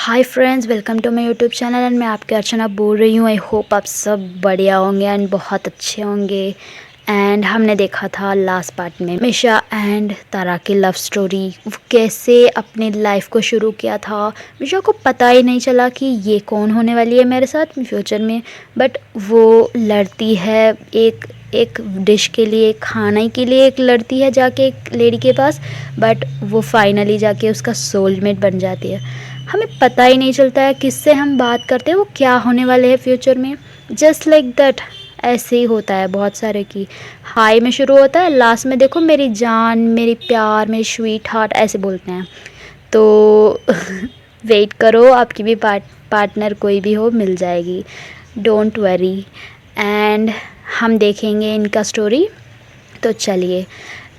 Hi friends, welcome to my YouTube channel and मैं आपकी अर्चना बोल रही हूँ। आई होप आप सब बढ़िया होंगे एंड बहुत अच्छे होंगे। एंड हमने देखा था लास्ट पार्ट में मिशा एंड तारा की लव स्टोरी, वो कैसे अपने लाइफ को शुरू किया था। मिशा को पता ही नहीं चला कि ये कौन होने वाली है मेरे साथ फ्यूचर में, बट वो लड़ती है एक एक डिश के लिए, खाने के लिए एक लड़ती है जाके एक लेडी के पास, बट वो फाइनली जाके उसका सोलमेट बन जाती है। हमें पता ही नहीं चलता है किससे हम बात करते हैं, वो क्या होने वाले हैं फ्यूचर में। जस्ट लाइक दैट ऐसे ही होता है बहुत सारे की। हाय में शुरू होता है, लास्ट में देखो मेरी जान, मेरी प्यार, मेरी स्वीट हार्ट ऐसे बोलते हैं। तो वेट करो, आपकी भी पार्टनर कोई भी हो मिल जाएगी, डोंट वरी। एंड हम देखेंगे इनका स्टोरी। तो चलिए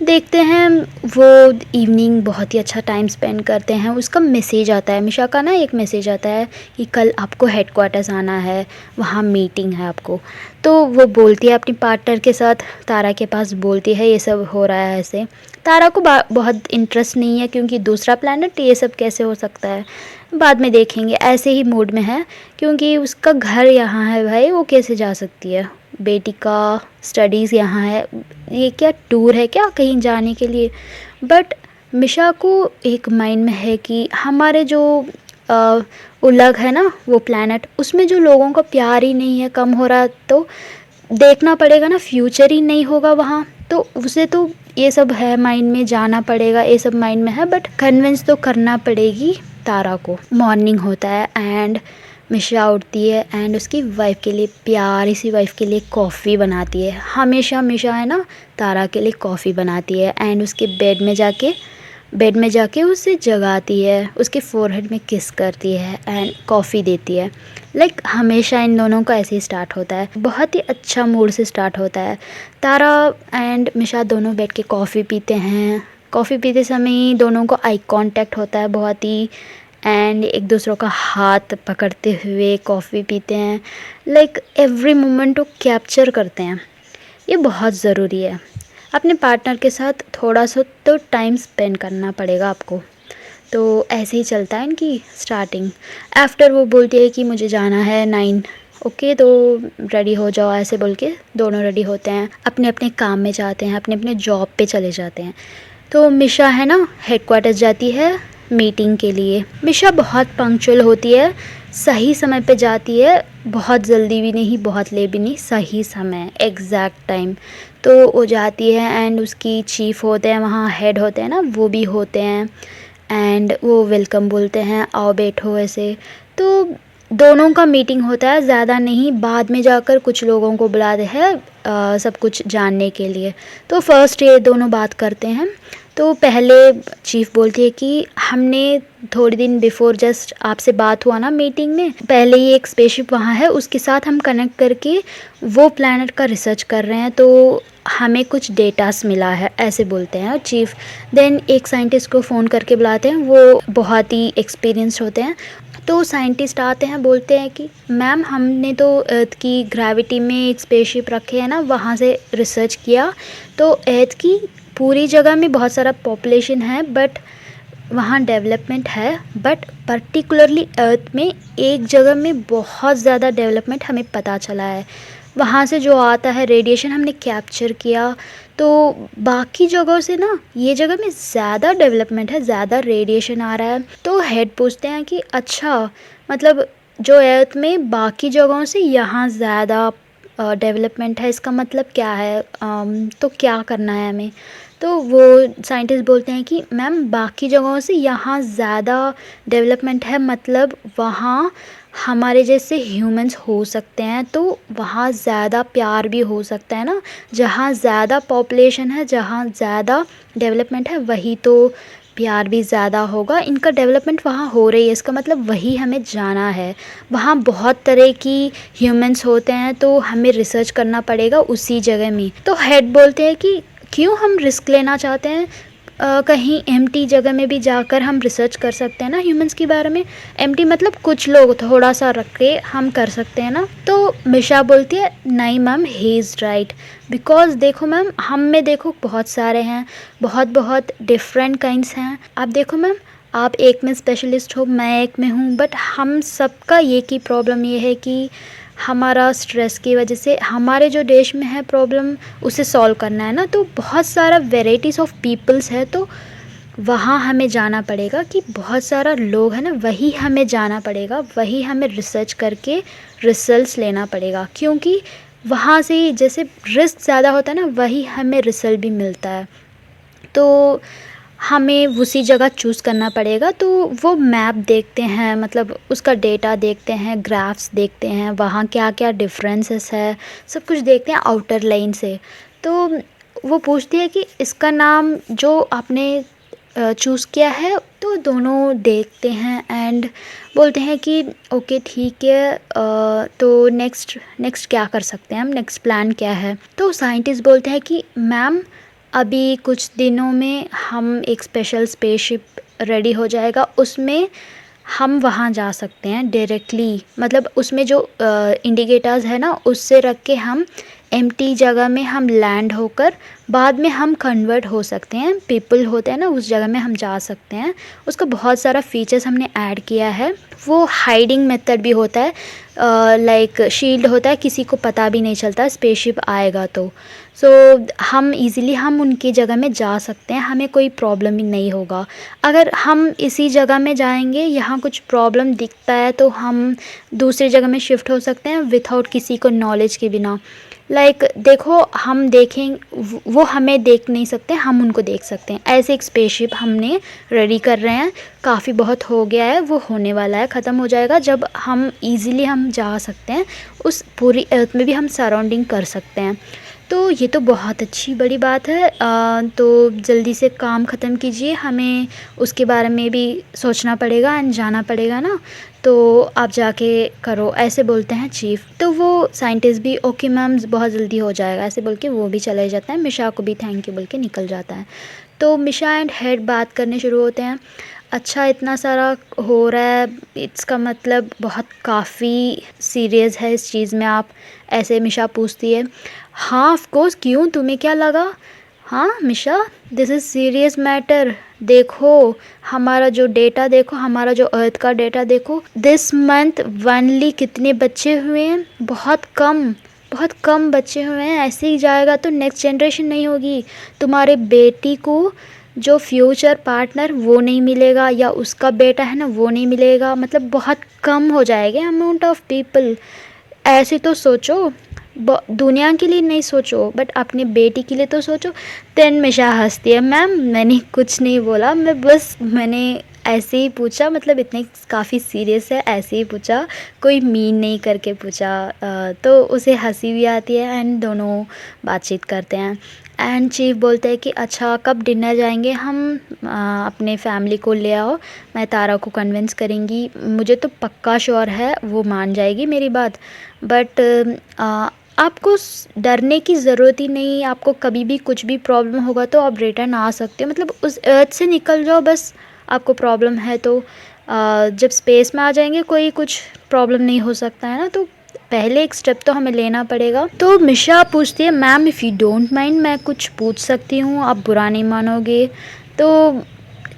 देखते हैं। वो इवनिंग बहुत ही अच्छा टाइम स्पेंड करते हैं। उसका मैसेज आता है, मिशा का ना एक मैसेज आता है कि कल आपको हेडक्वार्टर्स आना है, वहाँ मीटिंग है आपको। तो वो बोलती है अपनी पार्टनर के साथ, तारा के पास बोलती है ये सब हो रहा है ऐसे। तारा को बहुत इंटरेस्ट नहीं है क्योंकि दूसरा प्लैनेट, ये सब कैसे हो सकता है, बाद में देखेंगे। ऐसे ही मूड में है क्योंकि उसका घर यहाँ है भाई, वो कैसे जा सकती है। बेटी का स्टडीज़ यहाँ है, ये क्या टूर है क्या कहीं जाने के लिए। बट मिशा को एक माइंड में है कि हमारे जो उलग है ना वो प्लैनेट, उसमें जो लोगों का प्यार ही नहीं है, कम हो रहा, तो देखना पड़ेगा ना, फ्यूचर ही नहीं होगा वहाँ। तो उसे तो ये सब है माइंड में, जाना पड़ेगा, ये सब माइंड में है, बट कन्विंस तो करना पड़ेगी तारा को। मॉर्निंग होता है एंड मिशा उठती है एंड उसकी वाइफ के लिए, प्यारी सी वाइफ के लिए कॉफ़ी बनाती है। हमेशा मिशा है ना तारा के लिए कॉफ़ी बनाती है एंड उसके बेड में जाके उसे जगाती है, उसके फोरहेड में किस करती है एंड कॉफ़ी देती है। लाइक हमेशा इन दोनों का ऐसे ही स्टार्ट होता है, बहुत ही अच्छा मूड से स्टार्ट होता है। तारा एंड मिशा दोनों बैठ के कॉफ़ी पीते हैं। कॉफ़ी पीते समय ही दोनों को आई कांटेक्ट होता है बहुत ही, एंड एक दूसरों का हाथ पकड़ते हुए कॉफ़ी पीते हैं। लाइक एवरी मोमेंट को कैप्चर करते हैं। ये बहुत ज़रूरी है, अपने पार्टनर के साथ थोड़ा सा तो टाइम स्पेंड करना पड़ेगा आपको। तो ऐसे ही चलता है इनकी स्टार्टिंग। आफ्टर वो बोलती है कि मुझे जाना है 9, ओके तो रेडी हो जाओ, ऐसे बोल के दोनों रेडी होते हैं, अपने अपने काम में जाते हैं, अपने अपने जॉब पे चले जाते हैं। तो मिशा है ना हेडक्वार्टर्स जाती है मीटिंग के लिए। मिशा बहुत पंक्चुअल होती है, सही समय पे जाती है, बहुत जल्दी भी नहीं बहुत लेट भी नहीं, सही समय एग्जैक्ट टाइम। तो वो जाती है एंड उसकी चीफ होते हैं वहाँ, हेड होते हैं ना वो भी होते हैं, एंड वो वेलकम बोलते हैं, आओ बैठो ऐसे। तो दोनों का मीटिंग होता है, ज़्यादा नहीं, बाद में जाकर कुछ लोगों को बुलाते हैं सब कुछ जानने के लिए। तो फर्स्ट ये दोनों बात करते हैं। तो पहले चीफ बोलती है कि हमने थोड़ी दिन बिफोर जस्ट आपसे बात हुआ ना मीटिंग में, पहले ही एक स्पेसशिप वहाँ है, उसके साथ हम कनेक्ट करके वो प्लैनेट का रिसर्च कर रहे हैं, तो हमें कुछ डेटास मिला है, ऐसे बोलते हैं चीफ। देन एक साइंटिस्ट को फ़ोन करके बुलाते हैं, वो बहुत ही एक्सपीरियंस्ड होते हैं। तो साइंटिस्ट आते हैं, बोलते हैं कि मैम हमने तो अर्थ की ग्रेविटी में एक स्पेसशिप रखे हैं ना, वहाँ से रिसर्च किया। तो अर्थ की पूरी जगह में बहुत सारा पॉपुलेशन है, बट वहाँ डेवलपमेंट है, बट पर्टिकुलरली अर्थ में एक जगह में बहुत ज़्यादा डेवलपमेंट हमें पता चला है। वहाँ से जो आता है रेडिएशन हमने कैप्चर किया, तो बाकी जगहों से ना ये जगह में ज़्यादा डेवलपमेंट है, ज़्यादा रेडिएशन आ रहा है। तो हेड पूछते हैं कि अच्छा, मतलब जो अर्थ में बाकी जगहों से यहाँ ज़्यादा डेवलपमेंट है, इसका मतलब क्या है, तो क्या करना है हमें। तो वो साइंटिस्ट बोलते हैं कि मैम बाकी जगहों से यहाँ ज़्यादा डेवलपमेंट है, मतलब वहाँ हमारे जैसे ह्यूमंस हो सकते हैं, तो वहाँ ज़्यादा प्यार भी हो सकता है ना। जहाँ ज़्यादा पॉपुलेशन है, जहाँ ज़्यादा डेवलपमेंट है, वही तो प्यार भी ज़्यादा होगा। इनका डेवलपमेंट वहाँ हो रही है, इसका मतलब वही हमें जाना है। वहाँ बहुत तरह की ह्यूमंस होते हैं, तो हमें रिसर्च करना पड़ेगा उसी जगह में। तो हेड बोलते हैं कि क्यों हम रिस्क लेना चाहते हैं, कहीं एम्प्टी जगह में भी जाकर हम रिसर्च कर सकते हैं ना ह्यूमंस के बारे में। एम्प्टी मतलब कुछ लोग थोड़ा सा रख के हम कर सकते हैं ना। तो मिशा बोलती है नहीं ma'am, he is right, because देखो मैम, हम में देखो बहुत सारे हैं, बहुत बहुत डिफरेंट काइंड्स हैं। आप देखो मैम, आप एक में स्पेशलिस्ट हो, मैं एक में हूँ, बट हम सबका एक ही प्रॉब्लम ये है कि हमारा स्ट्रेस की वजह से हमारे जो देश में है प्रॉब्लम उसे सॉल्व करना है ना। तो बहुत सारा वेराइटीज़ ऑफ पीपल्स है, तो वहाँ हमें जाना पड़ेगा कि बहुत सारा लोग है ना, वही हमें जाना पड़ेगा, वही हमें रिसर्च करके रिजल्ट्स लेना पड़ेगा, क्योंकि वहाँ से जैसे रिस्क ज़्यादा होता है ना, वही हमें रिजल्ट भी मिलता है। तो हमें उसी जगह चूज़ करना पड़ेगा। तो वो मैप देखते हैं, मतलब उसका डेटा देखते हैं, ग्राफ्स देखते हैं, वहाँ क्या क्या डिफरेंसेस है, सब कुछ देखते हैं आउटर लाइन से। तो वो पूछती है कि इसका नाम जो आपने चूज़ किया है, तो दोनों देखते हैं एंड बोलते हैं कि ओके ठीक है, तो नेक्स्ट क्या कर सकते हैं हम, नेक्स्ट प्लान क्या है। तो साइंटिस्ट बोलते हैं कि मैम अभी कुछ दिनों में हम एक स्पेशल स्पेसशिप रेडी हो जाएगा, उसमें हम वहाँ जा सकते हैं डायरेक्टली, मतलब उसमें जो इंडिकेटर्स है ना, उससे रख के हम एम्प्टी जगह में हम लैंड होकर बाद में हम कन्वर्ट हो सकते हैं, पीपल होते हैं ना उस जगह में हम जा सकते हैं। उसका बहुत सारा फीचर्स हमने ऐड किया है। वो हाइडिंग मेथड भी होता है, लाइक शील्ड होता है, किसी को पता भी नहीं चलता स्पेसशिप आएगा तो। सो हम इजीली हम उनकी जगह में जा सकते हैं, हमें कोई प्रॉब्लम ही नहीं होगा। अगर हम इसी जगह में जाएंगे, यहाँ कुछ प्रॉब्लम दिखता है, तो हम दूसरी जगह में शिफ्ट हो सकते हैं विथआउट किसी को नॉलेज के बिना। लाइक देखो, हम देखें, वो हमें देख नहीं सकते, हम उनको देख सकते हैं। ऐसे एक स्पेसशिप हमने रेडी कर रहे हैं, काफ़ी बहुत हो गया है, वो होने वाला है, ख़त्म हो जाएगा जब हम इजीली हम जा सकते हैं, उस पूरी अर्थ में भी हम सराउंडिंग कर सकते हैं। तो ये तो बहुत अच्छी बड़ी बात है। तो जल्दी से काम ख़त्म कीजिए, हमें उसके बारे में भी सोचना पड़ेगा एंड जाना पड़ेगा ना, तो आप जाके करो, ऐसे बोलते हैं चीफ़। तो वो साइंटिस्ट भी ओके मैम बहुत जल्दी हो जाएगा ऐसे बोल के वो भी चले जाता है, मिशा को भी थैंक यू बोल के निकल जाता है। तो मिशा एंड हेड बात करने शुरू होते हैं। अच्छा इतना सारा हो रहा है, इसका मतलब बहुत काफ़ी सीरियस है इस चीज़ में आप, ऐसे मिशा पूछती है। हाँ ऑफ कोर्स, क्यों, तुम्हें क्या लगा? हाँ मिशा, दिस इज़ सीरियस मैटर। देखो हमारा जो डेटा देखो, हमारा जो अर्थ का डेटा देखो, दिस मंथ वनली कितने बच्चे हुए हैं, बहुत कम बच्चे हुए हैं। ऐसे ही जाएगा तो नेक्स्ट जनरेशन नहीं होगी, तुम्हारे बेटी को जो फ्यूचर पार्टनर वो नहीं मिलेगा, या उसका बेटा है ना वो नहीं मिलेगा, मतलब बहुत कम हो जाएगा अमाउंट ऑफ पीपल। ऐसे तो सोचो, दुनिया के लिए नहीं सोचो बट अपने बेटी के लिए तो सोचो। देन मिशा हंसती है, मैम मैंने कुछ नहीं बोला, मैंने ऐसे ही पूछा, मतलब इतने काफ़ी सीरियस है, ऐसे ही पूछा, कोई मीन नहीं करके पूछा। तो उसे हंसी भी आती है एंड दोनों बातचीत करते हैं। एंड चीफ बोलते हैं कि अच्छा कब डिनर जाएंगे हम, अपने फैमिली को ले आओ, मैं तारा को कन्विंस करेंगी, मुझे तो पक्का श्योर है वो मान जाएगी मेरी बात। बट आपको डरने की ज़रूरत ही नहीं, आपको कभी भी कुछ भी प्रॉब्लम होगा तो आप रिटर्न आ सकते हो, मतलब उस अर्थ से निकल जाओ बस। आपको प्रॉब्लम है तो जब स्पेस में आ जाएंगे कोई कुछ प्रॉब्लम नहीं हो सकता है ना, तो पहले एक स्टेप तो हमें लेना पड़ेगा। तो मिशा पूछती है, ma'am if you don't mind मैं कुछ पूछ सकती हूँ, आप बुरा नहीं मानोगे? तो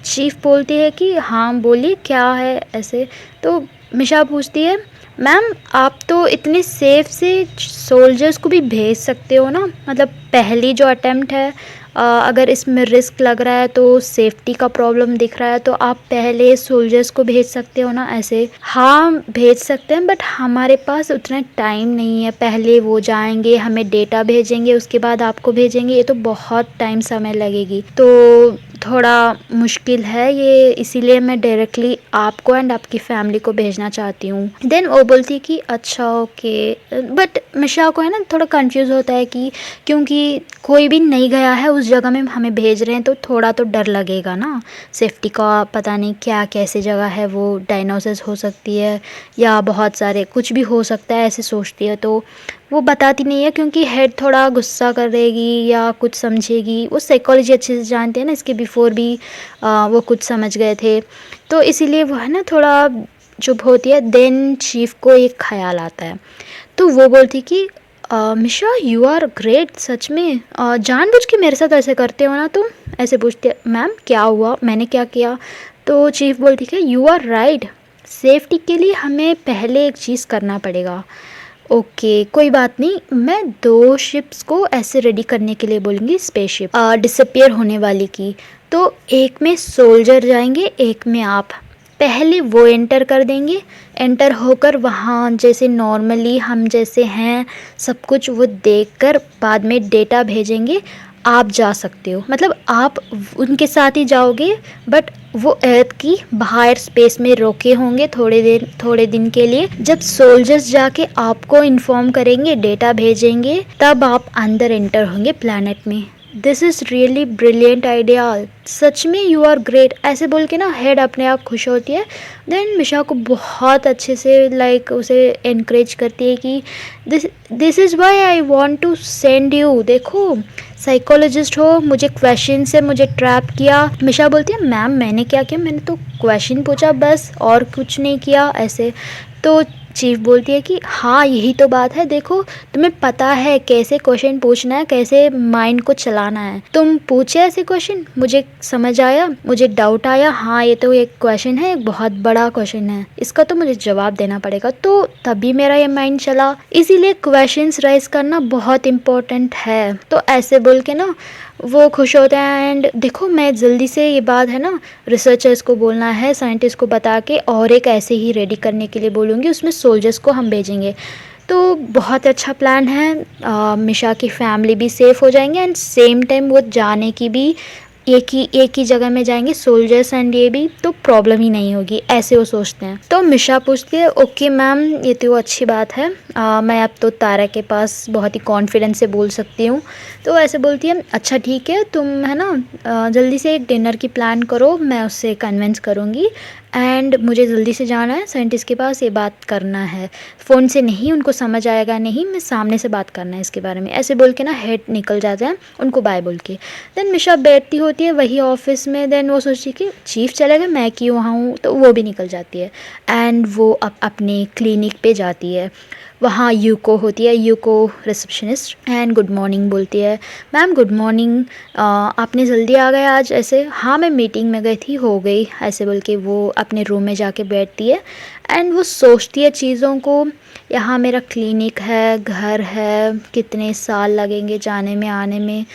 चीफ बोलती है कि हाँ बोलिए क्या है ऐसे। तो मिशा पूछती है, मैम आप तो इतने सेफ से सोल्जर्स को भी भेज सकते हो ना, मतलब पहली जो अटेम्प्ट है, अगर इसमें रिस्क लग रहा है तो सेफ्टी का प्रॉब्लम दिख रहा है तो आप पहले सोल्जर्स को भेज सकते हो ना ऐसे। हाँ भेज सकते हैं बट हमारे पास उतना टाइम नहीं है, पहले वो जाएंगे, हमें डेटा भेजेंगे, उसके बाद आपको भेजेंगे, ये तो बहुत टाइम समय लगेगी, तो थोड़ा मुश्किल है ये, इसीलिए मैं डायरेक्टली आपको एंड आपकी फैमिली को भेजना चाहती हूँ। देन वो बोलती है कि अच्छा ओके, बट मिशा को है ना थोड़ा कंफ्यूज होता है कि क्योंकि कोई भी नहीं गया है उस जगह में हमें भेज रहे हैं, तो थोड़ा तो डर लगेगा ना सेफ्टी का, पता नहीं क्या कैसी जगह है, वो डायनासोर्स हो सकती है या बहुत सारे कुछ भी हो सकता है ऐसे सोचती है। तो वो बताती नहीं है क्योंकि हेड थोड़ा गुस्सा करेगी या कुछ समझेगी, वो साइकोलॉजी अच्छे से जानते हैं ना, इसके बिफोर भी वो कुछ समझ गए थे, तो इसीलिए वो है ना थोड़ा चुप होती है। देन चीफ को एक ख्याल आता है, तो वो बोलती कि मिशा यू आर ग्रेट, सच में जानबूझ के मेरे साथ ऐसे करते हो ना तुम? ऐसे पूछते, मैम क्या हुआ, मैंने क्या किया? तो चीफ बोलती है यू आर राइट, सेफ्टी के लिए हमें पहले एक चीज़ करना पड़ेगा। ओके कोई बात नहीं, मैं 2 शिप्स को ऐसे रेडी करने के लिए बोलूँगी, स्पेसशिप डिसअपियर होने वाली की। तो एक में सोल्जर जाएंगे, एक में आप। पहले वो एंटर कर देंगे, एंटर होकर वहाँ जैसे नॉर्मली हम जैसे हैं सब कुछ वो देखकर बाद में डेटा भेजेंगे। आप जा सकते हो, मतलब आप उनके साथ ही जाओगे, बट वो अर्थ की बाहर स्पेस में रोके होंगे थोड़े दिन के लिए। जब सोल्जर्स जाके आपको इन्फॉर्म करेंगे, डेटा भेजेंगे, तब आप अंदर एंटर होंगे प्लैनेट में। This is really brilliant idea, सच में यू आर ग्रेट, ऐसे बोल के ना हेड अपने आप खुश होती है। देन मिशा को बहुत अच्छे से लाइक उसे इनक्रेज करती है कि this is why I want to send you. देखो साइकोलॉजिस्ट हो, मुझे क्वेश्चन से मुझे ट्रैप किया। मिशा बोलती है मैम मैंने क्या किया, मैंने तो क्वेश्चन पूछा बस, और कुछ नहीं किया ऐसे। तो चीफ बोलती है कि हाँ यही तो बात है, देखो तुम्हें पता है कैसे क्वेश्चन पूछना है, कैसे माइंड को चलाना है। तुम पूछे ऐसे क्वेश्चन, मुझे समझ आया, मुझे डाउट आया, हाँ ये तो एक क्वेश्चन है, एक बहुत बड़ा क्वेश्चन है, इसका तो मुझे जवाब देना पड़ेगा, तो तभी मेरा ये माइंड चला। इसीलिए क्वेश्चंस राइज करना बहुत इम्पोर्टेंट है। तो ऐसे बोल के ना वो खुश होते हैं। एंड देखो मैं जल्दी से, ये बात है ना रिसर्चर्स को बोलना है, साइंटिस्ट को बता के और एक ऐसे ही रेडी करने के लिए बोलूँगी, उसमें सोल्जर्स को हम भेजेंगे। तो बहुत अच्छा प्लान है। मिशा की फैमिली भी सेफ़ हो जाएंगे एंड सेम टाइम वो जाने की भी एक ही जगह में जाएंगे, सोल्जर्स एंड ये भी, तो प्रॉब्लम ही नहीं होगी, ऐसे वो सोचते हैं। तो मिशा पूछती है ओके मैम ये तो अच्छी बात है, मैं अब तो तारा के पास बहुत ही कॉन्फिडेंस से बोल सकती हूँ। तो ऐसे बोलती है अच्छा ठीक है, तुम है ना जल्दी से एक डिनर की प्लान करो, मैं उससे कन्विंस करूँगी एंड मुझे जल्दी से जाना है साइंटिस्ट के पास, ये बात करना है, फ़ोन से नहीं, उनको समझ आएगा नहीं, मैं सामने से बात करना है इसके बारे में। ऐसे बोल के ना हेड निकल जाते हैं उनको बाय बोल के। देन मिशा बैठती होती है वही ऑफिस में। देन वो सोचती है कि चीफ चले गए, मैं क्यों वहाँ हूँ, तो वो भी निकल जाती है एंड वो अपने क्लिनिक पे जाती है। वहाँ यूको होती है, UCO receptionist, and good morning बोलती है। मैम गुड मॉर्निंग, आपने जल्दी आ गए आज ऐसे। हाँ मैं मीटिंग में गई थी, हो गई, ऐसे बोल के वो अपने रूम में जाके बैठती है एंड वो सोचती है चीज़ों को। यहाँ मेरा क्लिनिक है, घर है, कितने साल लगेंगे जाने में आने में,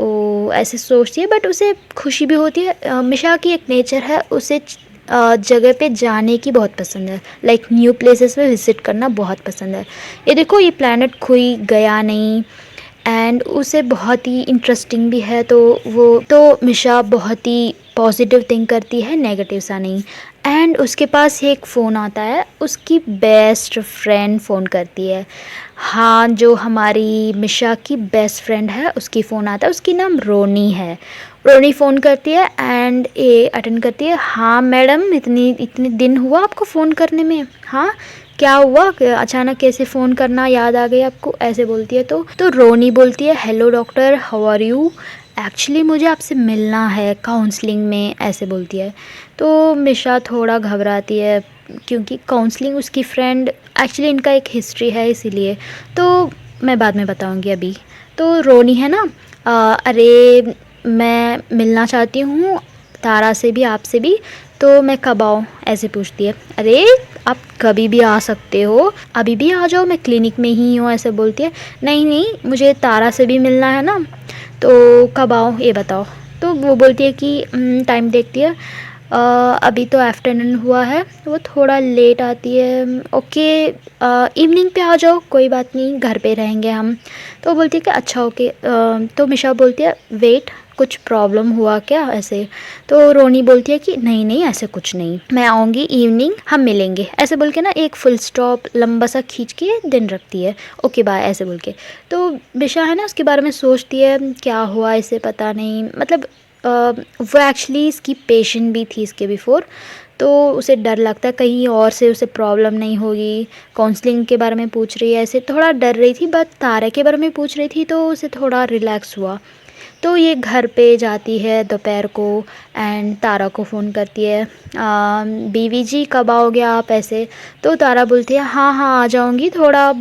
ओ ऐसे सोचती है। बट उसे खुशी भी होती है। मिशा की एक नेचर है, उसे जगह पे जाने की बहुत पसंद है, लाइक न्यू प्लेसेस पे विज़िट करना बहुत पसंद है। ये देखो ये प्लैनेट कोई गया नहीं एंड उसे बहुत ही इंटरेस्टिंग भी है। तो मिशा बहुत ही पॉजिटिव थिंक करती है, नेगेटिव सा नहीं। एंड उसके पास एक फ़ोन आता है, उसकी बेस्ट फ्रेंड फ़ोन करती है। हाँ जो हमारी मिशा की बेस्ट फ्रेंड है उसकी फ़ोन आता है, उसकी नाम रोनी है। रोनी फ़ोन करती है एंड ये अटेंड करती है। हाँ मैडम इतने दिन हुआ आपको फ़ोन करने में, हाँ क्या हुआ, अचानक कैसे फ़ोन करना याद आ गई आपको, ऐसे बोलती है। तो रोनी बोलती है hello doctor how are you, actually मुझे आपसे मिलना है काउंसलिंग में, ऐसे बोलती है। तो मिशा थोड़ा घबराती है क्योंकि काउंसलिंग उसकी फ्रेंड, एक्चुअली इनका एक हिस्ट्री है इसीलिए, तो मैं बाद में बताऊंगी अभी। तो रोनी है ना अरे मैं मिलना चाहती हूँ तारा से भी, आपसे भी, तो मैं कब आऊँ, ऐसे पूछती है। अरे आप कभी भी आ सकते हो, अभी भी आ जाओ, मैं क्लिनिक में ही हूँ, ऐसे बोलती है। नहीं मुझे तारा से भी मिलना है ना, तो कब आओ ये बताओ। तो वो बोलती है कि टाइम देखती है, अभी तो आफ्टरनून हुआ है, वो थोड़ा लेट आती है। ओके इवनिंग पे आ जाओ, कोई बात नहीं, घर पे रहेंगे हम। तो वो बोलती है कि अच्छा ओके। तो मिशा बोलती है वेट कुछ प्रॉब्लम हुआ क्या, ऐसे। तो रोनी बोलती है कि नहीं ऐसे कुछ नहीं, मैं आऊँगी इवनिंग, हम मिलेंगे, ऐसे बोल के ना एक फुल स्टॉप लंबा सा खींच के दिन रखती है। ओके बाय, ऐसे बोल के। तो मिशा है ना उसके बारे में सोचती है क्या हुआ इसे पता नहीं, मतलब वो एक्चुअली इसकी पेशेंट भी थी इसके बिफोर, तो उसे डर लगता है कहीं और से उसे प्रॉब्लम नहीं होगी। काउंसलिंग के बारे में पूछ रही है, ऐसे थोड़ा डर रही थी, बट तारे के बारे में पूछ रही थी तो उसे थोड़ा रिलैक्स हुआ। तो ये घर पे जाती है दोपहर को एंड तारा को फ़ोन करती है, बीवी जी कब आओगे आप, ऐसे। तो तारा बोलती है हाँ आ जाऊँगी, थोड़ा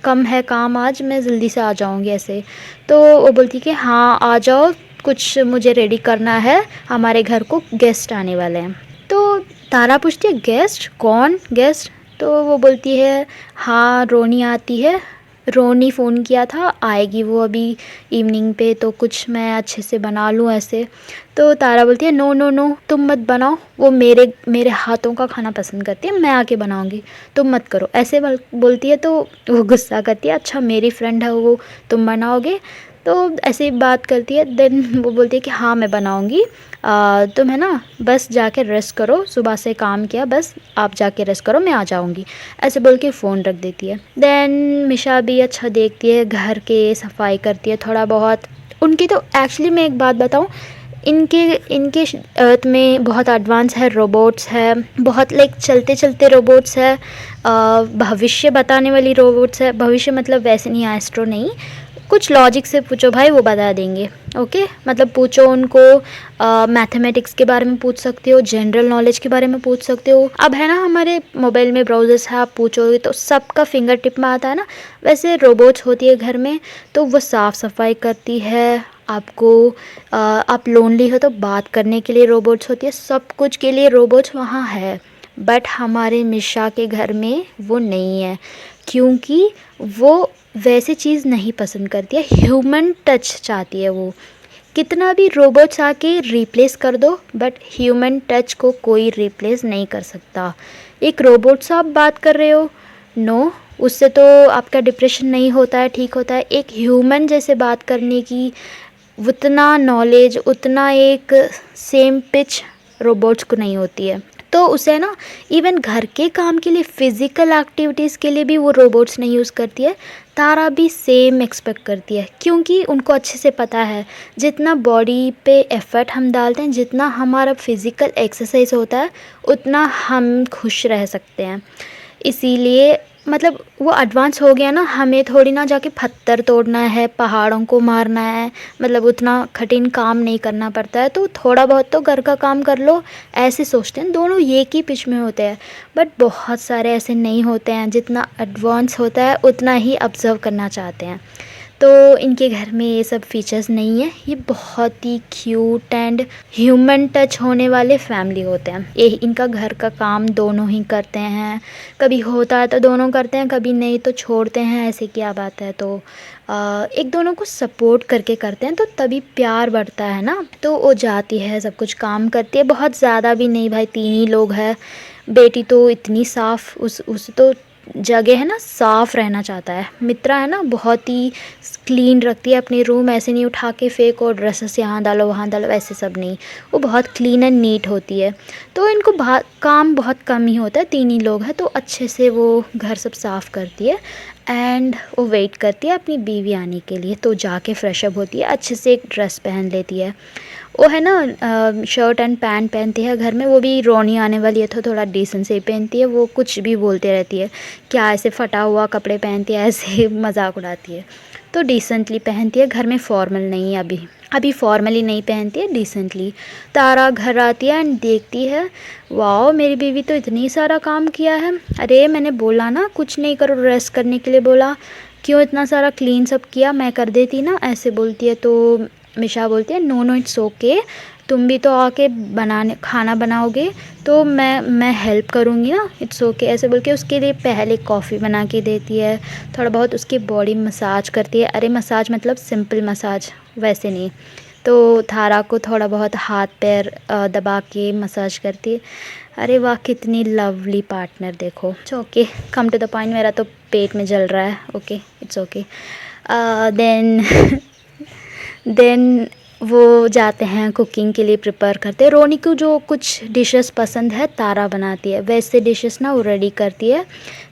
कम है काम आज, मैं जल्दी से आ जाऊँगी, ऐसे। तो वो बोलती है कि हाँ आ जाओ, कुछ मुझे रेडी करना है, हमारे घर को गेस्ट आने वाले हैं। तो तारा पूछती है गेस्ट कौन गेस्ट? तो वो बोलती है हाँ रोनी आती है, रोनी फ़ोन किया था, आएगी वो अभी इवनिंग पे, तो कुछ मैं अच्छे से बना लूँ ऐसे। तो तारा बोलती है नो नो नो तुम मत बनाओ, वो मेरे हाथों का खाना पसंद करती है, मैं आके बनाऊँगी, तुम मत करो ऐसे बोलती है। तो वो गुस्सा करती है, अच्छा मेरी फ्रेंड है वो, तुम बनाओगे? तो ऐसे बात करती है। देन वो बोलती है कि हाँ मैं बनाऊँगी, तुम है ना बस जाके रेस्ट करो, सुबह से काम किया, बस आप जाके रेस्ट करो, मैं आ जाऊँगी, ऐसे बोल के फ़ोन रख देती है। देन मिशा भी अच्छा देखती है, घर के सफाई करती है थोड़ा बहुत। उनकी तो एक्चुअली मैं एक बात बताऊँ, इनके अर्थ में बहुत एडवांस है, रोबोट्स है बहुत, लाइक चलते चलते रोबोट्स है, भविष्य बताने वाली रोबोट्स है। भविष्य मतलब वैसे नहीं, एस्ट्रो नहीं, कुछ लॉजिक से पूछो भाई वो बता देंगे। ओके मतलब पूछो उनको, मैथमेटिक्स के बारे में पूछ सकते हो, जनरल नॉलेज के बारे में पूछ सकते हो। अब है ना हमारे मोबाइल में ब्राउजर्स है, आप पूछोगे तो सबका फिंगर टिप में आता है ना, वैसे रोबोट्स होती है घर में, तो वो साफ़ सफाई करती है आपको। आप लोनली हो तो बात करने के लिए रोबोट्स होती है, सब कुछ के लिए रोबोट्स वहाँ है। बट हमारे मिशा के घर में वो नहीं है, क्योंकि वो वैसे चीज़ नहीं पसंद करती है, ह्यूमन टच चाहती है वो। कितना भी रोबोट्स आके रिप्लेस कर दो, बट ह्यूमन टच को कोई रिप्लेस नहीं कर सकता। एक रोबोट से आप बात कर रहे हो, नो, उससे तो आपका डिप्रेशन नहीं होता है, ठीक होता है। एक ह्यूमन जैसे बात करने की उतना नॉलेज, उतना एक सेम पिच रोबोट्स को नहीं होती है। तो उसे ना इवन घर के काम के लिए, फिज़िकल एक्टिविटीज़ के लिए भी वो रोबोट्स नहीं यूज़ करती है। तारा भी सेम एक्सपेक्ट करती है, क्योंकि उनको अच्छे से पता है जितना बॉडी पे एफ़र्ट हम डालते हैं, जितना हमारा फिज़िकल एक्सरसाइज होता है, उतना हम खुश रह सकते हैं। इसीलिए मतलब वो एडवांस हो गया ना, हमें थोड़ी ना जाके पत्थर तोड़ना है, पहाड़ों को मारना है, मतलब उतना कठिन काम नहीं करना पड़ता है, तो थोड़ा बहुत तो घर का काम कर लो, ऐसे सोचते हैं। दोनों एक ही पिच में होते हैं, बट बहुत सारे ऐसे नहीं होते हैं, जितना एडवांस होता है उतना ही ऑब्ज़र्व करना चाहते हैं। तो इनके घर में ये सब फीचर्स नहीं है, ये बहुत ही क्यूट एंड ह्यूमन टच होने वाले फैमिली होते हैं। ये इनका घर का काम दोनों ही करते हैं, कभी होता है तो दोनों करते हैं, कभी नहीं तो छोड़ते हैं, ऐसे क्या बात है। तो एक दोनों को सपोर्ट करके करते हैं, तो तभी प्यार बढ़ता है ना। तो वो जाती है, सब कुछ काम करती है, बहुत ज़्यादा भी नहीं भाई, 3 ही लोग हैं। बेटी तो इतनी साफ़, उस तो जगह है ना साफ़ रहना चाहता है। मित्रा है ना बहुत ही क्लीन रखती है अपने रूम, ऐसे नहीं उठा के फेंक और ड्रेसेस यहाँ डालो वहाँ डालो, ऐसे सब नहीं, वो बहुत क्लीन एंड नीट होती है। तो इनको काम बहुत कम ही होता है, 3 ही लोग हैं, तो अच्छे से वो घर सब साफ़ करती है। एंड वो वेट करती है अपनी बीवी आने के लिए, तो जाके फ्रेशअप होती है, अच्छे से एक ड्रेस पहन लेती है। वो है ना शर्ट एंड पैंट पहनती है घर में, वो भी रोनी आने वाली है तो थोड़ा डिसेंट से पहनती है। वो कुछ भी बोलते रहती है, क्या ऐसे फटा हुआ कपड़े पहनती है, ऐसे मजाक उड़ाती है। तो डिसेंटली पहनती है, घर में फॉर्मल नहीं है, अभी फॉर्मली नहीं पहनती है, डिसेंटली। तारा घर आती है एंड देखती है, वाओ मेरी बीवी तो इतनी सारा काम किया है। अरे मैंने बोला ना कुछ नहीं करो, रेस्ट करने के लिए बोला, क्यों इतना सारा क्लीन सब किया, मैं कर देती ना, ऐसे बोलती है। तो मिशा बोलती है नो नो इट्स ओके, तुम भी तो आके खाना बनाओगे तो मैं हेल्प करूँगी ना, इट्स ओके, ऐसे बोल के उसके लिए पहले कॉफ़ी बना के देती है, थोड़ा बहुत उसकी बॉडी मसाज करती है। अरे मसाज मतलब सिंपल मसाज, वैसे नहीं। तो थारा को थोड़ा बहुत हाथ पैर दबा के मसाज करती है। अरे वाह कितनी लवली पार्टनर, देखो। Okay come to the point, मेरा तो पेट में जल रहा है। Okay it's okay. देन वो जाते हैं कुकिंग के लिए, प्रिपेयर करते हैं। रोनी को जो कुछ डिशेस पसंद है तारा बनाती है, वैसे डिशेस ना वो रेडी करती है।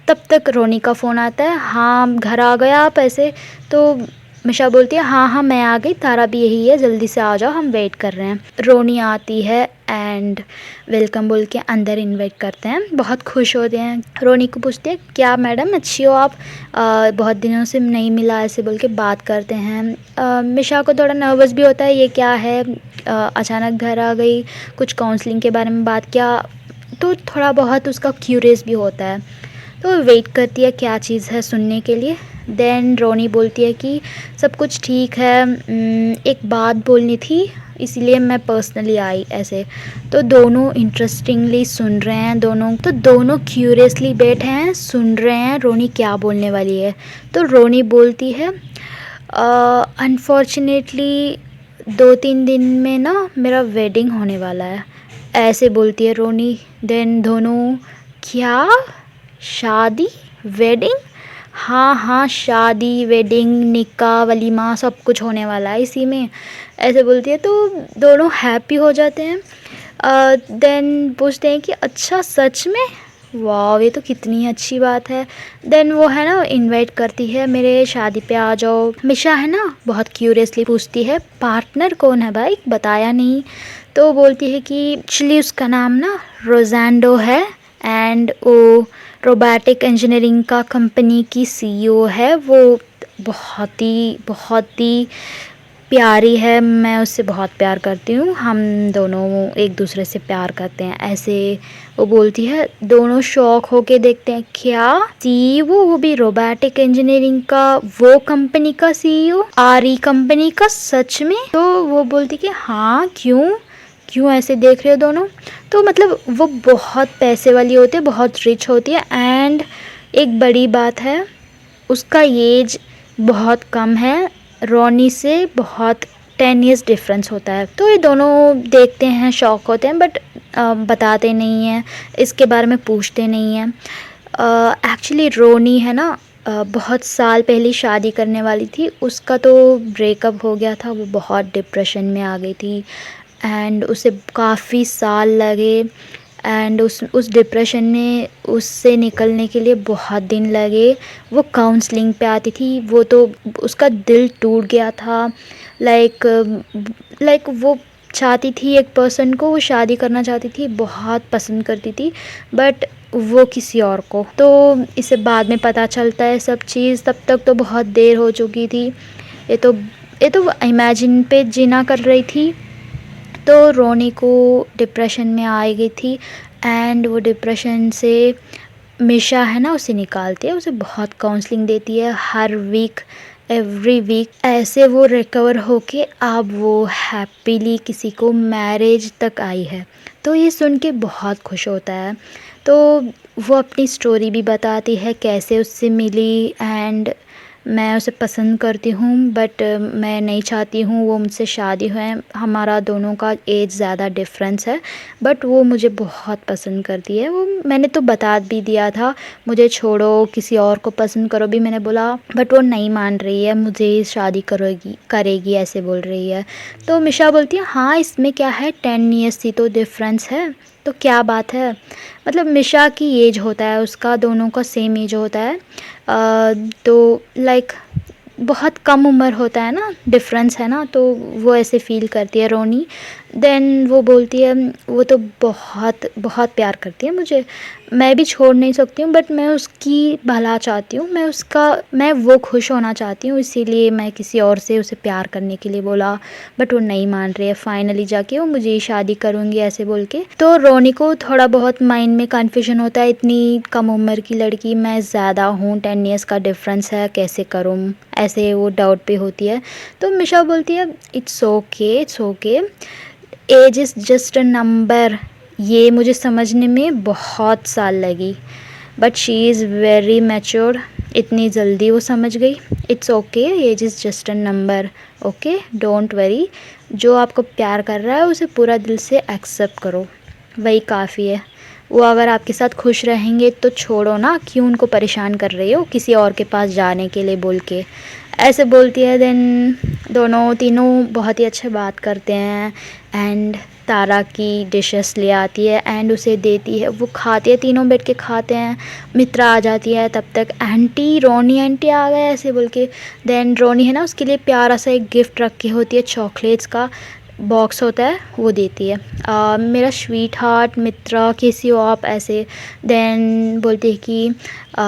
तब तक रोनी का फ़ोन आता है, हाँ घर आ गया आप, ऐसे। तो मिशा बोलती है हाँ हाँ मैं आ गई, तारा भी यही है, जल्दी से आ जाओ हम वेट कर रहे हैं। रोनी आती है एंड वेलकम बोल के अंदर इनवाइट करते हैं, बहुत खुश होते हैं। रोनी को पूछते हैं क्या मैडम अच्छी हो आप, बहुत दिनों से नहीं मिला, ऐसे बोल के बात करते हैं। मिशा को थोड़ा नर्वस भी होता है, ये क्या है, अचानक घर आ गई, कुछ काउंसलिंग के बारे में बात किया, तो थोड़ा बहुत उसका क्यूरियस भी होता है। तो वो वेट करती है क्या चीज़ है सुनने के लिए। देन रोनी बोलती है कि सब कुछ ठीक है, एक बात बोलनी थी इसीलिए मैं पर्सनली आई ऐसे। तो दोनों इंटरेस्टिंगली सुन रहे हैं, दोनों क्यूरियसली बैठे हैं, सुन रहे हैं रोनी क्या बोलने वाली है। तो रोनी बोलती है अनफॉर्चुनेटली 2-3 दिन में ना मेरा वेडिंग होने वाला है, ऐसे बोलती है रोनी। देन दोनों क्या, शादी, वेडिंग, हाँ हाँ शादी वेडिंग निकाह वलीमा सब कुछ होने वाला है इसी में, ऐसे बोलती है। तो दोनों हैप्पी हो जाते हैं। देन पूछते हैं कि अच्छा सच में, वाह ये तो कितनी अच्छी बात है। देन वो है ना इनवाइट करती है मेरे शादी पे आ जाओ। मिशा है ना बहुत क्यूरियसली पूछती है पार्टनर कौन है भाई, बताया नहीं। तो बोलती है कि एक्चुअली उसका नाम ना रोज़ैंडो है एंड वो रोबोटिक इंजीनियरिंग का कंपनी की सीईओ है। वो बहुत ही प्यारी है, मैं उससे बहुत प्यार करती हूँ, हम दोनों एक दूसरे से प्यार करते हैं, ऐसे वो बोलती है। दोनों शौक होके देखते हैं क्या सीईओ, वो भी रोबोटिक इंजीनियरिंग का, वो कंपनी का सीईओ, आरई कंपनी का, सच में। तो वो बोलती कि हाँ क्यों ऐसे देख रहे हो दोनों। तो मतलब वो बहुत पैसे वाली होती है, बहुत रिच होती है एंड एक बड़ी बात है उसका एज बहुत कम है, रोनी से बहुत 10 ईयर्स डिफरेंस होता है। तो ये दोनों देखते हैं, शौक होते हैं, बट बताते नहीं हैं, इसके बारे में पूछते नहीं हैं। एक्चुअली रोनी है ना बहुत साल पहले शादी करने वाली थी, उसका तो ब्रेकअप हो गया था, वो बहुत डिप्रेशन में आ गई थी एंड उसे काफ़ी साल लगे एंड उस डिप्रेशन में उससे निकलने के लिए बहुत दिन लगे। वो काउंसलिंग पे आती थी, वो तो उसका दिल टूट गया था। लाइक वो चाहती थी एक पर्सन को, वो शादी करना चाहती थी, बहुत पसंद करती थी, बट वो किसी और को। तो इसे बाद में पता चलता है सब चीज़, तब तक तो बहुत देर हो चुकी थी। ये तो इमेजिन पे जीना कर रही थी। तो रोनी को डिप्रेशन में आ गई थी एंड वो डिप्रेशन से मिशा है ना उसे निकालती है, उसे बहुत काउंसलिंग देती है हर वीक, एवरी वीक, ऐसे वो रिकवर होके अब वो हैप्पीली किसी को मैरिज तक आई है। तो ये सुन के बहुत खुश होता है। तो वो अपनी स्टोरी भी बताती है कैसे उससे मिली एंड मैं उसे पसंद करती हूँ बट मैं नहीं चाहती हूँ वो मुझसे शादी हो, हमारा दोनों का एज ज़्यादा डिफरेंस है, बट वो मुझे बहुत पसंद करती है। वो मैंने तो बता भी दिया था मुझे छोड़ो किसी और को पसंद करो भी, मैंने बोला, बट वो नहीं मान रही है, मुझे शादी करेगी ऐसे बोल रही है। तो मिशा बोलती है हाँ इसमें क्या है, 10 ईयर्स ही तो डिफरेंस है, तो क्या बात है। मतलब मिशा की एज होता है, उसका दोनों का सेम एज होता है। तो लाइक बहुत कम उम्र होता है ना, डिफरेंस है ना, तो वो ऐसे फील करती है रोनी। देन वो बोलती है वो तो बहुत बहुत प्यार करती है मुझे, मैं भी छोड़ नहीं सकती हूँ, बट मैं उसकी भला चाहती हूँ, मैं वो खुश होना चाहती हूँ, इसीलिए मैं किसी और से उसे प्यार करने के लिए बोला, बट वो नहीं मान रही है। फाइनली जाके वो मुझे ही शादी करूँगी ऐसे बोल के। तो रोनी को थोड़ा बहुत माइंड में कन्फ्यूजन होता है, इतनी कम उम्र की लड़की, मैं ज़्यादा हूँ, 10 ईयर्स का डिफरेंस है, कैसे करूँ, ऐसे वो डाउट पे होती है। तो मिशा बोलती है it's okay, age is just a number. ये मुझे समझने में बहुत साल लगी, but she is very mature, इतनी जल्दी वो समझ गई। It's okay, age is just a number, okay don't worry. जो आपको प्यार कर रहा है उसे पूरा दिल से एक्सेप्ट करो, वही काफ़ी है। वो अगर आपके साथ खुश रहेंगे तो छोड़ो ना, क्यों उनको परेशान कर रही हो किसी और के पास जाने के लिए बोल के, ऐसे बोलती है। देन दोनों तीनों बहुत ही अच्छे बात करते हैं एंड तारा की डिशेस ले आती है एंड उसे देती है, वो खाती है, तीनों बैठ के खाते हैं। मित्रा आ जाती है, तब तक आंटी, रोनी आंटी आ गए ऐसे बोल के। देन रोनी है ना उसके लिए प्यारा सा एक गिफ्ट रखी होती है, चॉकलेट्स का बॉक्स होता है, वो देती है, मेरा स्वीट हार्ट मित्रा कैसी हो आप ऐसे। देन बोलती है कि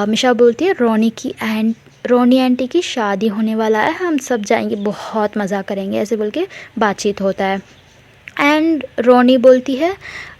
मिशा बोलती है रोनी आंटी की शादी होने वाला है, हम सब जाएंगे, बहुत मज़ा करेंगे ऐसे बोल के बातचीत होता है। एंड रोनी बोलती है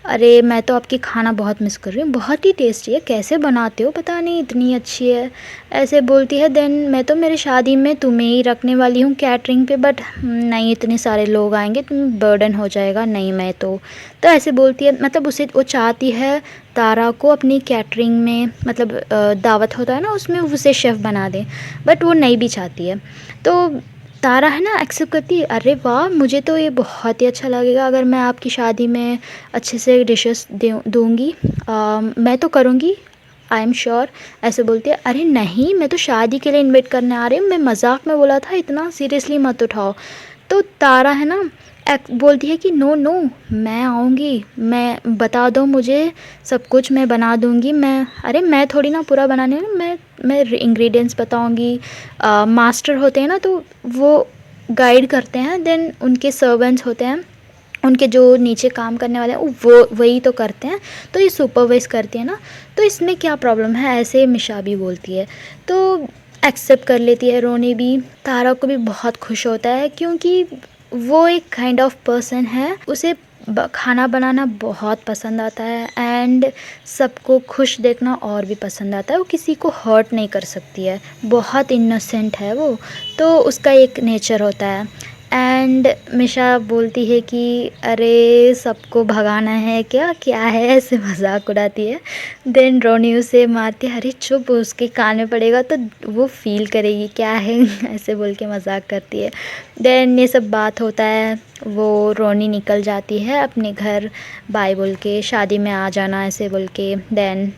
अरे मैं तो आपकी खाना बहुत मिस कर रही हूँ, बहुत ही टेस्टी है, कैसे बनाते हो पता नहीं, इतनी अच्छी है। ऐसे बोलती है। देन मैं तो मेरी शादी में तुम्हें ही रखने वाली हूँ कैटरिंग पे, बट नहीं, इतने सारे लोग आएंगे, तुम बर्डन हो जाएगा, नहीं मैं तो ऐसे बोलती है। मतलब उसे वो चाहती है तारा को अपनी कैटरिंग में, मतलब दावत होता है ना उसमें उसे शेफ़ बना दें, बट वो नहीं भी चाहती है। तो तारा है ना एक्सेप्ट करती है। अरे वाह, मुझे तो ये बहुत ही अच्छा लगेगा अगर मैं आपकी शादी में अच्छे से डिशेस दूँगी, मैं तो करूँगी, आई एम श्योर। ऐसे बोलती है। अरे नहीं, मैं तो शादी के लिए इनवाइट करने आ रही हूँ, मैं मजाक में बोला था, इतना सीरियसली मत उठाओ। तो तारा है ना बोलती है कि नो नो, मैं आऊँगी, मैं बता दो मुझे सब कुछ, मैं बना दूँगी। अरे मैं थोड़ी ना पूरा बनाने वाली, मैं इंग्रेडिएंट्स बताऊँगी। मास्टर होते हैं ना, तो वो गाइड करते हैं, देन उनके सर्वेंट्स होते हैं, उनके जो नीचे काम करने वाले हैं वो वही तो करते हैं, तो ये सुपरवाइज़ करती है ना, तो इसमें क्या प्रॉब्लम है, ऐसे मिशा भी बोलती है। तो एक्सेप्ट कर लेती है रोनी भी। तारा को भी बहुत खुश होता है क्योंकि वो एक काइंड ऑफ पर्सन है, उसे खाना बनाना बहुत पसंद आता है, एंड सबको खुश देखना और भी पसंद आता है। वो किसी को हर्ट नहीं कर सकती है, बहुत इनोसेंट है वो, तो उसका एक नेचर होता है। एंड मिशा बोलती है कि अरे सबको भगाना है क्या, क्या है, ऐसे मजाक उड़ाती है। देन रोनी उसे मारती है। अरे चुप, उसके कान में पड़ेगा तो वो फील करेगी क्या है ऐसे बोल के मजाक करती है। देन ये सब बात होता है, वो रोनी निकल जाती है अपने घर, बाय बोल के, शादी में आ जाना ऐसे बोल के। देन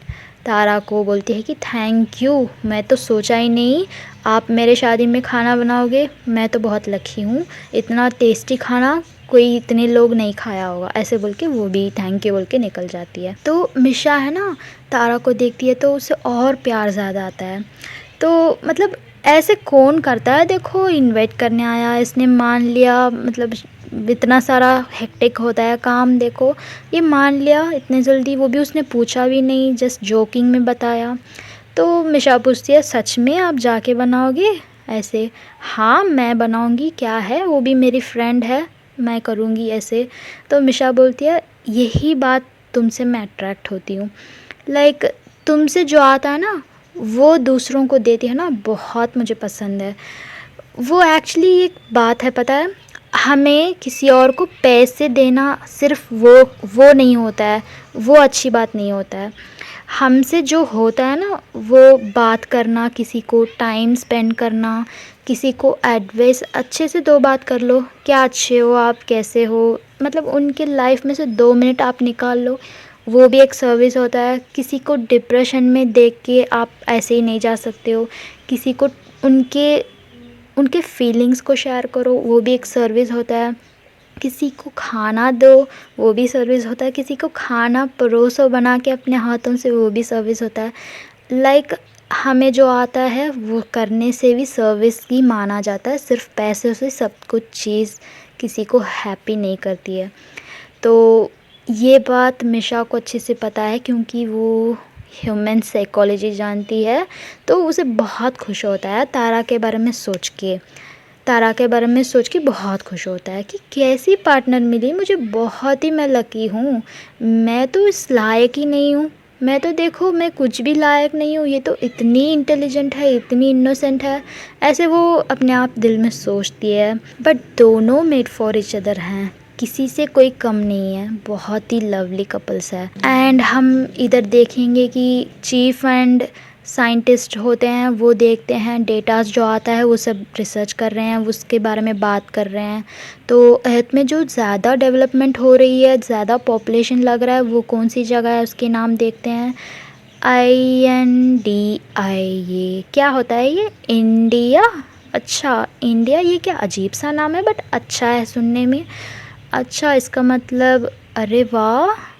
तारा को बोलती है कि थैंक यू, मैं तो सोचा ही नहीं आप मेरे शादी में खाना बनाओगे, मैं तो बहुत लकी हूँ, इतना टेस्टी खाना कोई इतने लोग नहीं खाया होगा, ऐसे बोल के वो भी थैंक यू बोल के निकल जाती है। तो मिशा है ना तारा को देखती है तो उसे और प्यार ज़्यादा आता है। तो मतलब ऐसे कौन करता है, देखो इनवाइट करने आया, इसने मान लिया, मतलब इतना सारा हेक्टिक होता है काम, देखो ये मान लिया इतने जल्दी, वो भी उसने पूछा भी नहीं, जस्ट जोकिंग में बताया। तो मिशा पूछती है सच में आप जाके बनाओगे ऐसे। हाँ मैं बनाऊंगी, क्या है, वो भी मेरी फ्रेंड है, मैं करूँगी ऐसे। तो मिशा बोलती है यही बात तुमसे मैं अट्रैक्ट होती हूँ, लाइक तुमसे जो आता है ना वो दूसरों को देती है ना, बहुत मुझे पसंद है वो। एक्चुअली एक बात है पता है, हमें किसी और को पैसे देना सिर्फ वो नहीं होता है, वो अच्छी बात नहीं होता है। हमसे जो होता है ना वो बात करना, किसी को टाइम स्पेंड करना, किसी को एडवाइस अच्छे से दो बात कर लो, क्या अच्छे हो आप, कैसे हो, मतलब उनके लाइफ में से 2 मिनट आप निकाल लो, वो भी एक सर्विस होता है। किसी को डिप्रेशन में देख के आप ऐसे ही नहीं जा सकते हो, किसी को उनके उनके फीलिंग्स को शेयर करो, वो भी एक सर्विस होता है। किसी को खाना दो, वो भी सर्विस होता है। किसी को खाना परोसो बना के अपने हाथों से, वो भी सर्विस होता है। लाइक हमें जो आता है वो करने से भी सर्विस ही माना जाता है, सिर्फ पैसे से सब कुछ चीज़ किसी को हैप्पी नहीं करती है। तो ये बात मिशा को अच्छे से पता है क्योंकि वो ह्यूमन साइकोलॉजी जानती है, तो उसे बहुत खुश होता है तारा के बारे में सोच के। तारा के बारे में सोच के बहुत खुश होता है कि कैसी पार्टनर मिली मुझे, बहुत ही मैं लकी हूँ, मैं तो इस लायक ही नहीं हूँ, मैं तो देखो मैं कुछ भी लायक नहीं हूँ, ये तो इतनी इंटेलिजेंट है, इतनी इनोसेंट है, ऐसे वो अपने आप दिल में सोचती है। बट दोनों मेड फॉर ईच अदर हैं, किसी से कोई कम नहीं है, बहुत ही लवली कपल्स है। एंड हम इधर देखेंगे कि चीफ एंड साइंटिस्ट होते हैं, वो देखते हैं डेटास जो आता है वो सब रिसर्च कर रहे हैं, उसके बारे में बात कर रहे हैं। तो अर्थ में जो ज़्यादा डेवलपमेंट हो रही है, ज़्यादा पॉपुलेशन लग रहा है, वो कौन सी जगह है उसके नाम देखते हैं। INDI, ये क्या होता है, ये इंडिया, अच्छा इंडिया, ये क्या अजीब सा नाम है बट अच्छा है सुनने में। अच्छा इसका मतलब, अरे वाह,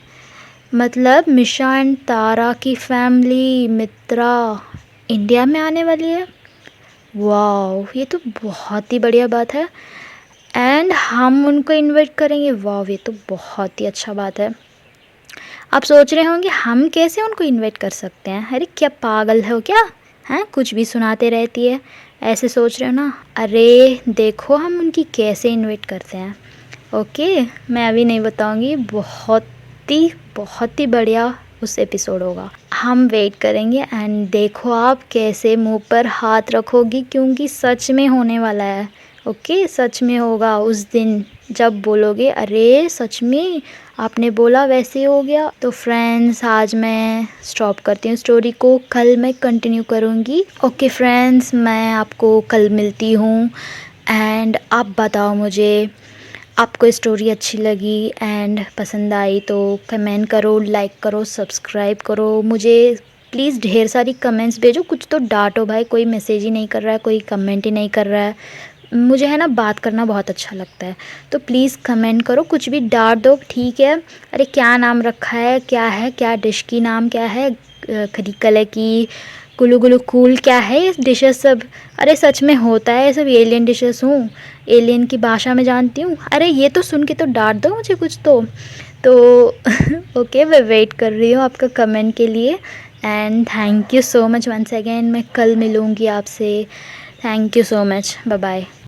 मतलब मिशा एंड तारा की फैमिली मित्रा इंडिया में आने वाली है। वाह, ये तो बहुत ही बढ़िया बात है, एंड हम उनको इनवाइट करेंगे। वाह, ये तो बहुत ही अच्छा बात है। आप सोच रहे होंगे हम कैसे उनको इनवाइट कर सकते हैं, अरे क्या पागल हो क्या, हैं कुछ भी सुनाते रहती है, ऐसे सोच रहे हो ना। अरे देखो हम उनकी कैसे इनवाइट करते हैं। ओके, मैं अभी नहीं बताऊंगी, बहुत बहुत ही बढ़िया उस एपिसोड होगा। हम वेट करेंगे एंड देखो आप कैसे मुंह पर हाथ रखोगी, क्योंकि सच में होने वाला है। ओके, सच में होगा उस दिन जब बोलोगे अरे सच में आपने बोला वैसे ही हो गया। तो फ्रेंड्स, आज मैं स्टॉप करती हूँ स्टोरी को, कल मैं कंटिन्यू करूँगी। ओके फ्रेंड्स, मैं आपको कल मिलती हूँ एंड आप बताओ मुझे आपको स्टोरी अच्छी लगी एंड पसंद आई तो कमेंट करो, लाइक करो, सब्सक्राइब करो। मुझे प्लीज़ ढेर सारी कमेंट्स भेजो, कुछ तो डांटो भाई, कोई मैसेज ही नहीं कर रहा है, कोई कमेंट ही नहीं कर रहा है। मुझे है ना बात करना बहुत अच्छा लगता है, तो प्लीज़ कमेंट करो, कुछ भी डांट दो, ठीक है। अरे क्या नाम रखा है, क्या डिश की नाम क्या है, खरी कलर की गुलू गुलू कूल क्या है ये डिशेस सब। अरे सच में होता है, ये सब एलियन डिशेस हूँ, एलियन की भाषा में जानती हूँ। अरे ये तो सुन के तो डांट दो मुझे कुछ तो ओके, मैं वेट कर रही हूँ आपका कमेंट के लिए and thank you so much once again. मैं कल मिलूँगी आपसे। Thank you so much, bye bye.